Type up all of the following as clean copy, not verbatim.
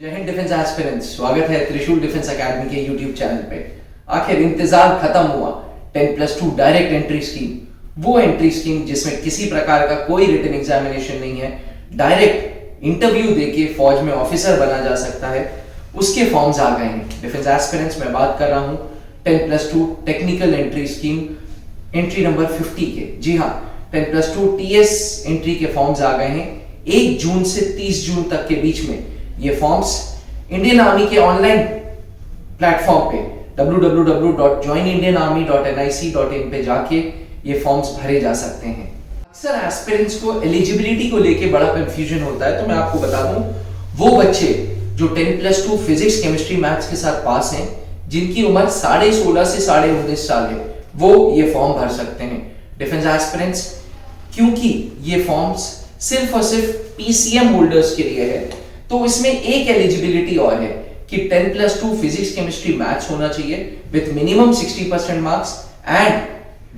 जय Hind defence aspirants, स्वागत है त्रिशूल डिफेंस एकेडमी के यूट्यूब चैनल पे। आखिर इंतजार खत्म हुआ 10+2 डायरेक्ट एंट्री स्कीम, वो एंट्री स्कीम जिसमें किसी प्रकार का कोई रिटन एग्जामिनेशन नहीं है, डायरेक्ट इंटरव्यू देके फौज में ऑफिसर बना जा सकता है, उसके फॉर्म्स आ गए हैं। डिफेंस एस्पिरेंट्स मैं बात कर रहा हूँ 10+2 technical entry scheme entry number 50 के। जी हाँ, 10+2 TS एंट्री के फॉर्म्स आ गए हैं। 1 जून से 30 जून तक के बीच में ये फॉर्म्स इंडियन आर्मी के ऑनलाइन प्लेटफॉर्म पे www.joinindianarmy.nic.in पे जाके ये फॉर्म्स भरे जा सकते हैं। अक्सर एस्पिरेंट्स को एलिजिबिलिटी को लेके बड़ा कंफ्यूजन होता है, तो मैं आपको बता दूं, वो बच्चे जो 10+2 फिजिक्स केमिस्ट्री मैथ्स के साथ पास हैं, जिनकी उम्र 16.5 से 19.5 साल है, वो ये फॉर्म भर सकते हैं। डिफेंस एस्पिरेंट्स, क्योंकि ये फॉर्म्स सिर्फ और सिर्फ PCM होल्डर्स के लिए है, तो इसमें एक एलिजिबिलिटी और है कि 10+2 फिजिक्स केमिस्ट्री मैथ्स होना चाहिए with minimum 60% marks and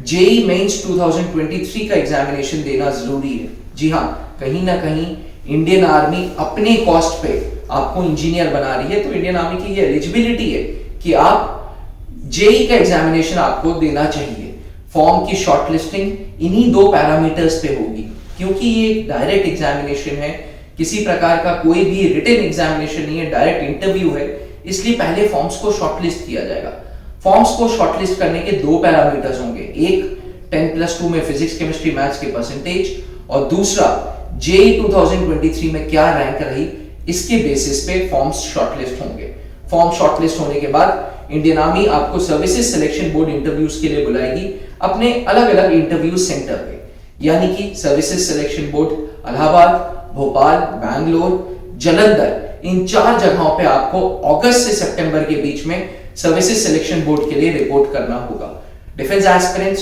JEE mains 2023 का एग्जामिनेशन देना जरूरी है। जी हाँ, कहीं ना कहीं इंडियन आर्मी अपने कॉस्ट पे आपको इंजीनियर बना रही है, तो इंडियन आर्मी की ये एलिजिबिलिटी है कि आप जेई का एग्जामिनेशन आपको देना चाहिए। फॉर्म की शॉर्टलिस्टिंग इन्हीं 2 पैरामीटर्स पे होगी, क्योंकि ये डायरेक्ट एग्जामिनेशन है, किसी प्रकार का कोई भी रिटन एग्जामिनेशन नहीं है, डायरेक्ट इंटरव्यू है, इसलिए पहले फॉर्म्स को शॉर्टलिस्ट किया जाएगा। फॉर्म्स को शॉर्टलिस्ट करने के 2 पैरामीटर्स होंगे, एक 10+2 में फिजिक्स केमिस्ट्री मैथ्स के परसेंटेज और दूसरा जेई 2023 में क्या रैंक रही, इसके बेसिस पे फॉर्म्स शॉर्टलिस्ट होंगे। फॉर्म शॉर्टलिस्ट होने के बाद इंडियन आर्मी आपको सर्विसेज सिलेक्शन बोर्ड इंटरव्यूज के लिए बुलाएगी अपने अलग अलग इंटरव्यू सेंटर पे, यानी कि services selection board Allahabad, Bhopal, Bangalore, Jalandhar, इन 4 जगहों पे आपको अगस्त से सितंबर के बीच में सर्विसेज सिलेक्शन बोर्ड के लिए रिपोर्ट करना होगा। डिफेंस एस्पिरेंट्स,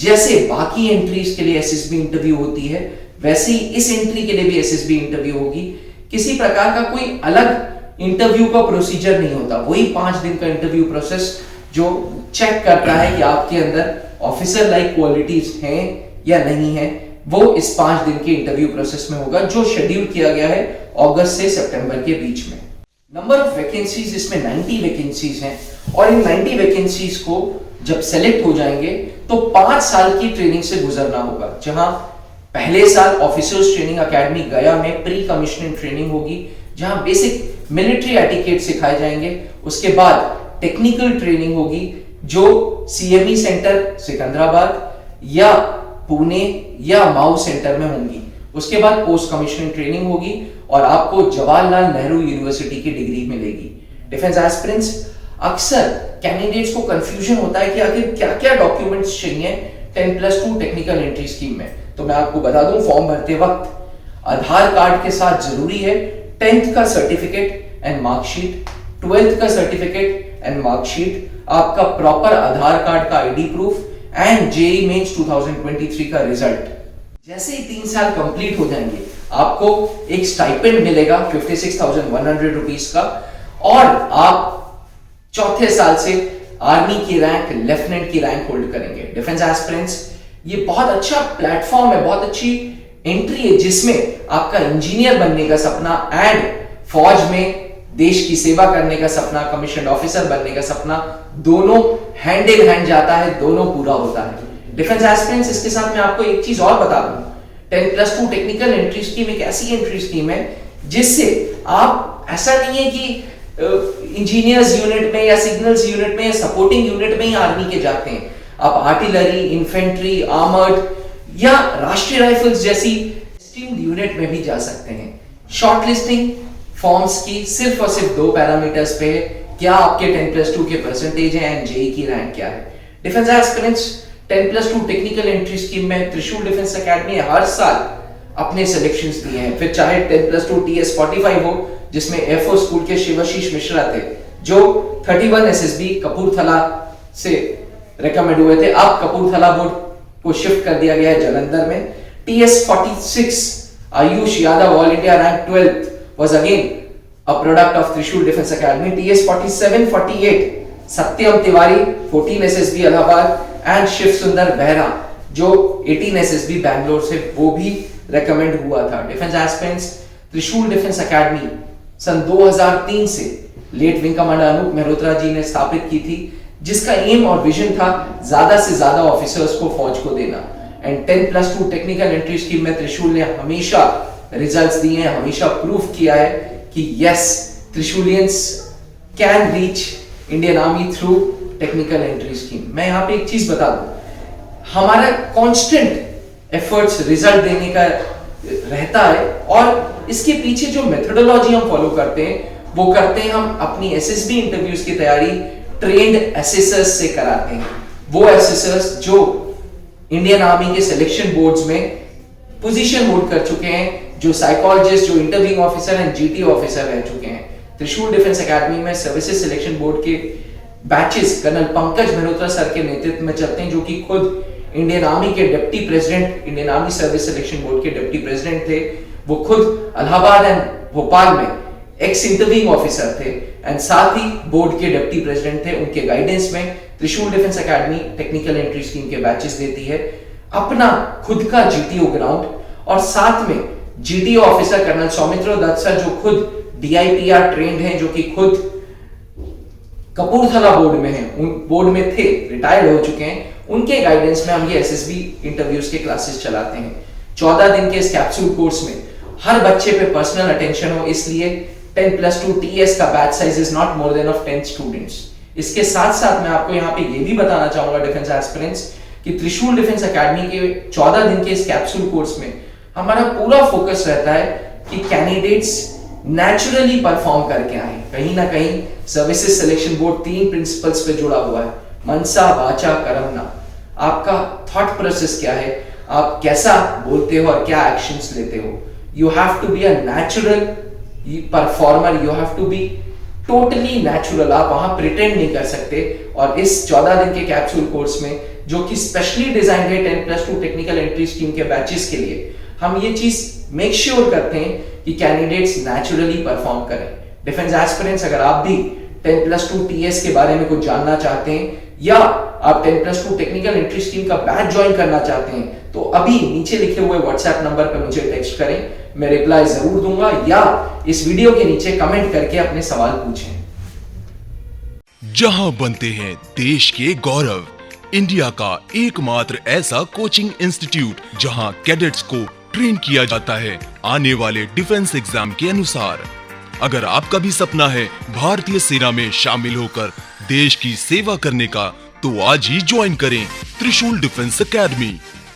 जैसे बाकी एंट्रीज के लिए SSB इंटरव्यू होती है, वैसे ही इस एंट्री के लिए भी SSB इंटरव्यू होगी। किसी प्रकार का कोई अलग इंटरव्यू का प्रोसीजर नहीं होता, वही 5 दिन का इंटरव्यू प्रोसेस जो चेक करता है कि आपके अंदर ऑफिसर लाइक क्वालिटीज हैं या नहीं है, वो इस 5 दिन के इंटरव्यू प्रोसेस में होगा, जो शेड्यूल किया गया है अगस्त से सितंबर के बीच में। नंबर ऑफ वैकेंसीज इसमें 90 वैकेंसीज हैं, और इन 90 वैकेंसीज को जब सेलेक्ट हो जाएंगे तो 5 साल की ट्रेनिंग से गुजरना होगा, जहां पहले साल ऑफिसर्स ट्रेनिंग एकेडमी गया में प्री कमिश्निंग ट्रेनिंग होगी, जहां बेसिक मिलिट्री एटिकेट सिखाए जाएंगे। उसके बाद टेक्निकल ट्रेनिंग होगी, जो CME सेंटर सिकंदराबाद या पुणे या माऊ सेंटर में होंगी। उसके बाद पोस्ट कमिश्निंग ट्रेनिंग होगी और आपको जवाहरलाल नेहरू यूनिवर्सिटी की डिग्री मिलेगी। डिफेंस एस्पिरेंट्स, अक्सर कैंडिडेट्स को कंफ्यूजन होता है कि आखिर क्या-क्या डॉक्यूमेंट्स चाहिए 10+2 टेक्निकल एंट्री स्कीम में। तो मैं आपको बता दूं, फॉर्म भरते वक्त आधार कार्ड के साथ जरूरी है 10th का सर्टिफिकेट एंड मार्कशीट, 12th का सर्टिफिकेट एंड मार्कशीट, आपका प्रॉपर आधार कार्ड का ID proof and JEE mains 2023 का रिजल्ट। जैसे ही 3 साल कंप्लीट हो जाएंगे, आपको एक स्टाइपेंड मिलेगा 56,100 रुपीस का, और आप चौथे साल से आर्मी की रैंक लेफ्टिनेंट की रैंक होल्ड करेंगे। डिफेंस एस्पिरेंट्स, ये बहुत अच्छा प्लेटफॉर्म है, बहुत अच्छी एंट्री है, जिसमें आपका इंजीनियर बनने का सपना एंड फौज में देश की सेवा करने का सपना, कमीशन ऑफिसर बनने का सपना, दोनों हैंड इन हैंड जाता है, दोनों पूरा होता है। डिफेंस एस्पिरेंट्स, इसके साथ मैं आपको एक चीज और बता दूं, 10+2 टेक्निकल एंट्री स्कीम एक ऐसी एंट्री स्कीम है जिससे आप, ऐसा नहीं है कि इंजीनियर्स यूनिट में या सिग्नल्स यूनिट में या सपोर्टिंग यूनिट में ही आर्मी के जाते हैं, आप आर्टिलरी, इन्फेंट्री, आर्मर्ड या राष्ट्रीय राइफल्स जैसी स्ट्रीम्ड यूनिट में भी जा सकते हैं। शॉर्टलिस्टिंग फॉर्म्स की सिर्फ और सिर्फ 2 पैरामीटर्स पे है, क्या आपके 10+2 के परसेंटेज है एंड जेई की रैंक क्या है। Defence aspirants, 10+2 technical entry scheme में त्रिशूल डिफेंस एकेडमी हर साल अपने सिलेक्शंस दिए हैं, फिर चाहे 10+2 TS 45 हो, जिसमें एयरफोर्स स्कूल के शिवाशीष मिश्रा थे, जो 31 SSB कपूरथला से रेकमेंड हुए थे। अब कपूरथला बोर्ड को शिफ्ट कर दिया गया है जालंधर में। TS 46 Ayush Yadav all India rank 12th was again a product of Trishul Defense Academy. TS 47-48 Satyam Tiwari 14 SSB Allahabad and Shiv Sundar Behera जो 18 SSB बैंगलोर से, वो भी रेकमेंड हुआ था। Defence aspirants, Trishul defence academy सन 2003 से late wing commander Anoop Mehrotra ji ने स्थापित की थी, जिसका एम और विजन था ज्यादा से ज्यादा ऑफिसर्स को फौज को देना। एंड 10+2 टेक्निकल एंट्री स्कीम में त्रिशूल ने हमेशा रिजल्ट्स दिए हैं, हमेशा प्रूफ किया है कि yes, Trishulians can reach Indian army through technical entry scheme. मैं यहाँ पे एक चीज बता दूं, हमारा कांस्टेंट एफर्ट्स रिजल्ट देने का रहता है, और इसके पीछे जो मेथोडोलॉजी हम फॉलो करते हैं वो करते हैं हम अपनी एसएसबी इंटरव्यूज की तैयारी ट्रेंड एसेसर्स से कराते हैं। वो एसेसर्स जो इंडियन आर्मी के सिलेक्शन बोर्ड्स में पोजीशन होल्ड कर चुके हैं, जो साइकोलॉजिस्ट, जो interviewing officer and GT officer रह चुके हैं। त्रिशूल डिफेंस एकेडमी में सर्विसेज सिलेक्शन बोर्ड के batches colonel Pankaj Mehrotra sir के नेतृत्व में चलते हैं, जो कि खुद इंडियन आर्मी के deputy president, Indian army service selection board के डिप्टी प्रेसिडेंट थे। वो खुद इलाहाबाद एंड भोपाल में एक्स इंटरव्यूइंग ऑफिसर थे एंड साथ ही बोर्ड के डिप्टी प्रेसिडेंट थे। उनके गाइडेंस में त्रिशूल defence academy technical entry scheme के बैचेस देती है, अपना खुद का जीटीओ ग्राउंड, और साथ में GTO officer colonel Saumitra Dutt sir जो खुद डीआईपीआर ट्रेंड हैं, जो कि खुद कपूरथला बोर्ड में हैं, उन बोर्ड में थे, रिटायर्ड हो चुके हैं। उनके गाइडेंस में हम ये एसएसबी इंटरव्यूज के क्लासेस चलाते हैं। 14 दिन के इस कैप्सूल कोर्स में हर बच्चे पे पर्सनल अटेंशन हो, इसलिए 10+2 TS का batch size is not more than of 10 students. इसके साथ साथ मैं आपको यहाँ पे ये भी बताना चाहूंगा डिफेंस एस्पिरेंट्स कि त्रिशूल डिफेंस एकेडमी के 14 दिन के इस कैप्सूल कोर्स में हमारा पूरा फोकस रहता है कि कैंडिडेट्स नेचुरली परफॉर्म करके आए। कहीं ना कहीं सर्विसेज सिलेक्शन बोर्ड 3 प्रिंसिपल्स पे जुड़ा हुआ है, मनसा, वाचा, कर्मणा। आपका थॉट प्रोसेस क्या है, आप कैसा बोलते हो और क्या एक्शंस लेते हो। You have to be a natural performer, you have to be totally natural. आप वहां प्रिटेंड नहीं कर सकते। और इस 14 दिन के कैप्सूल कोर्स में, जो कि स्पेशली डिजाइन है 10+2 टेक्निकल एंट्री स्कीम के बैचेस के लिए, हम ये चीज मेक श्योर करते हैं कि कैंडिडेट्स नेचुरली परफॉर्म करें। डिफेंस एस्पिरेंट्स, अगर आप भी 10+2 TS के बारे में कुछ जानना चाहते हैं या आप 10+2 टेक्निकल एंट्री स्कीम का बैच ज्वाइन करना चाहते हैं, तो अभी नीचे लिखे हुए व्हाट्सएप नंबर पर मुझे टेक्स्ट करें, मैं रिप्लाई जरूर दूंगा, या इस वीडियो के नीचे कमेंट करके अपने सवाल पूछें। जहां बनते हैं देश के गौरव, इंडिया का एकमात्र ऐसा कोचिंग इंस्टीट्यूट जहां कैडेट्स को ट्रेन किया जाता है आने वाले डिफेंस एग्जाम के अनुसार। अगर आपका भी सपना है भारतीय सेना में शामिल होकर देश की सेवा करने का, तो आज ही ज्वाइन करें त्रिशूल डिफेंस एकेडमी।